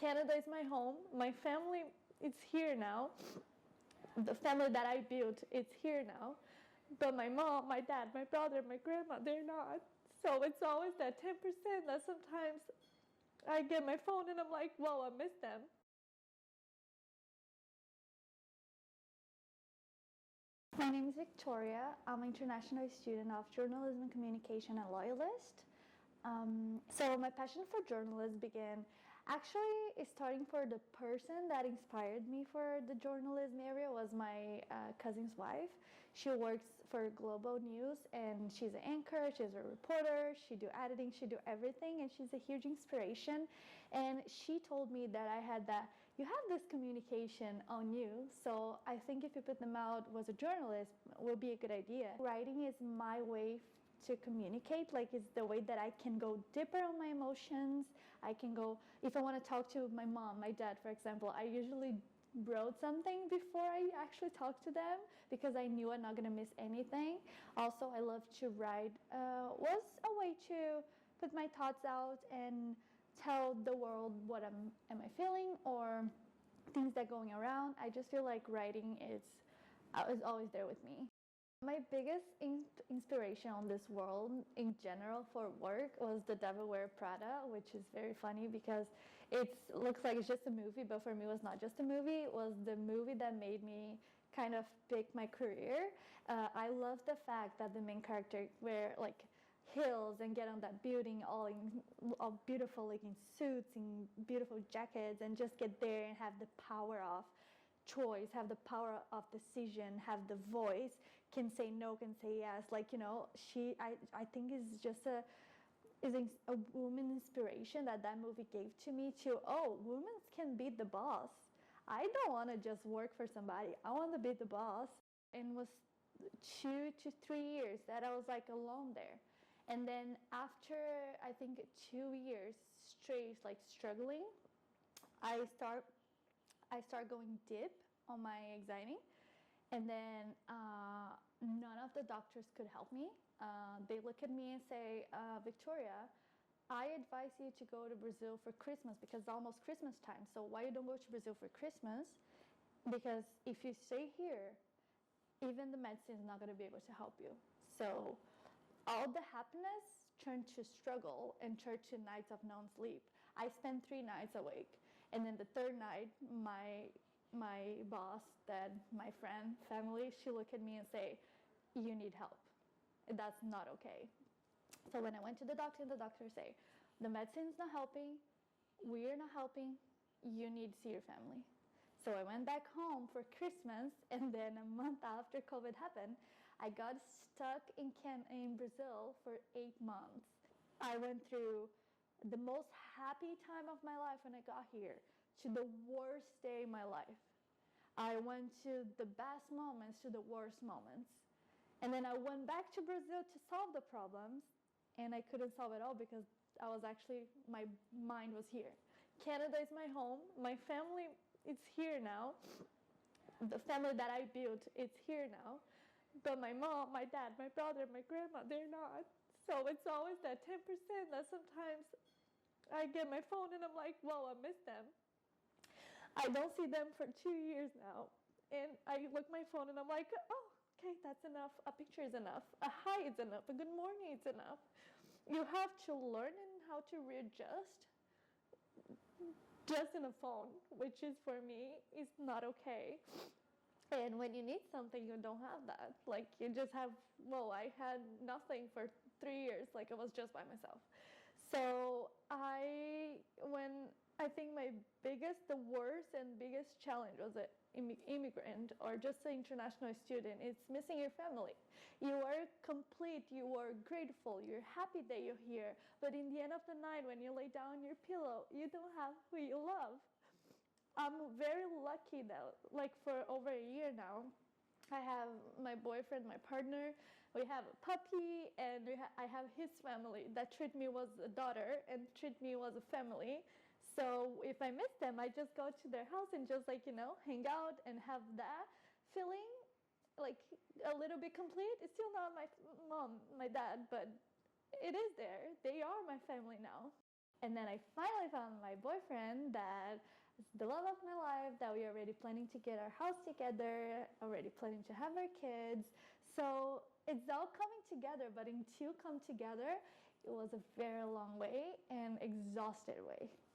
Canada is my home. My family is here now. The family that I built, it's here now. But my mom, my dad, my brother, my grandma, they're not. So it's always that 10% that sometimes I get my phone and I'm like, whoa, I miss them. My name is Victoria. I'm an international student of journalism, communication, and loyalist. So my passion for journalism began actually starting for the person that inspired me for the journalism area was my cousin's wife. She works for Global News and she's an anchor, she's a reporter, she do editing, she do everything, and she's a huge inspiration. And she told me that you have this communication on you, so I think if you put them out as a journalist will be a good idea. Writing is my way to communicate, like it's the way that I can go deeper on my emotions. I can go, if I want to talk to my mom, my dad, for example, I usually wrote something before I actually talk to them because I knew I'm not going to miss anything. Also, I love to write, was a way to put my thoughts out and tell the world what am I feeling or things that are going around. I just feel like writing is always there with me. My biggest inspiration on this world in general for work was The Devil Wears Prada, which is very funny because it looks like it's just a movie, but for me it was not just a movie. It was the movie that made me kind of pick my career. I love the fact that the main character wear like heels and get on that building all beautiful looking suits and beautiful jackets and just get there and have the power of choice, have the power of decision, have the voice, can say no, can say yes. Like, you know, I think is just a woman inspiration that movie gave to me to, oh, women can be the boss. I don't want to just work for somebody. I want to be the boss. And it was 2 to 3 years that I was like alone there. And then after, I think 2 years straight, like struggling, I start going deep on my anxiety, and then none of the doctors could help me. They look at me and say, Victoria, I advise you to go to Brazil for Christmas because it's almost Christmas time. So why you don't go to Brazil for Christmas? Because if you stay here, even the medicine is not going to be able to help you. So all the happiness turned to struggle and turned to nights of non-sleep. I spent 3 nights awake. And then the third night, my boss, my friend, family, she looked at me and say, you need help. That's not okay. So when I went to the doctor say, the medicine's not helping, we're not helping, you need to see your family. So I went back home for Christmas, and then a month after COVID happened, I got stuck in Brazil for 8 months. I went through the most happy time of my life when I got here to the worst day in my life. I went to the best moments to the worst moments. And then I went back to Brazil to solve the problems, and I couldn't solve it all because my mind was here. Canada is my home. My family is here now. The family that I built, it's here now. But my mom, my dad, my brother, my grandma, they're not. So it's always that 10% that sometimes I get my phone and I'm like, whoa, I miss them. I don't see them for 2 years now. And I look at my phone and I'm like, oh, okay, that's enough. A picture is enough. A hi is enough. A good morning is enough. You have to learn how to readjust just in a phone, which is for me is not okay. And when you need something, you don't have that. Like you just have, I had nothing for 3 years. Like I was just by myself. So I think the worst and biggest challenge was an immigrant or just an international student. It's missing your family. You are complete, you are grateful, you're happy that you're here. But in the end of the night, when you lay down on your pillow, you don't have who you love. I'm very lucky that, like, for over a year now, I have my boyfriend, my partner, we have a puppy, and I have his family that treat me as a daughter and treat me as a family. So if I miss them, I just go to their house and just hang out and have that feeling like a little bit complete. It's still not my mom, my dad, but it is there. They are my family now. And then I finally found my boyfriend that is the love of my life, that we are already planning to get our house together, already planning to have our kids. So it's all coming together, but until come together, it was a very long way and exhausted way.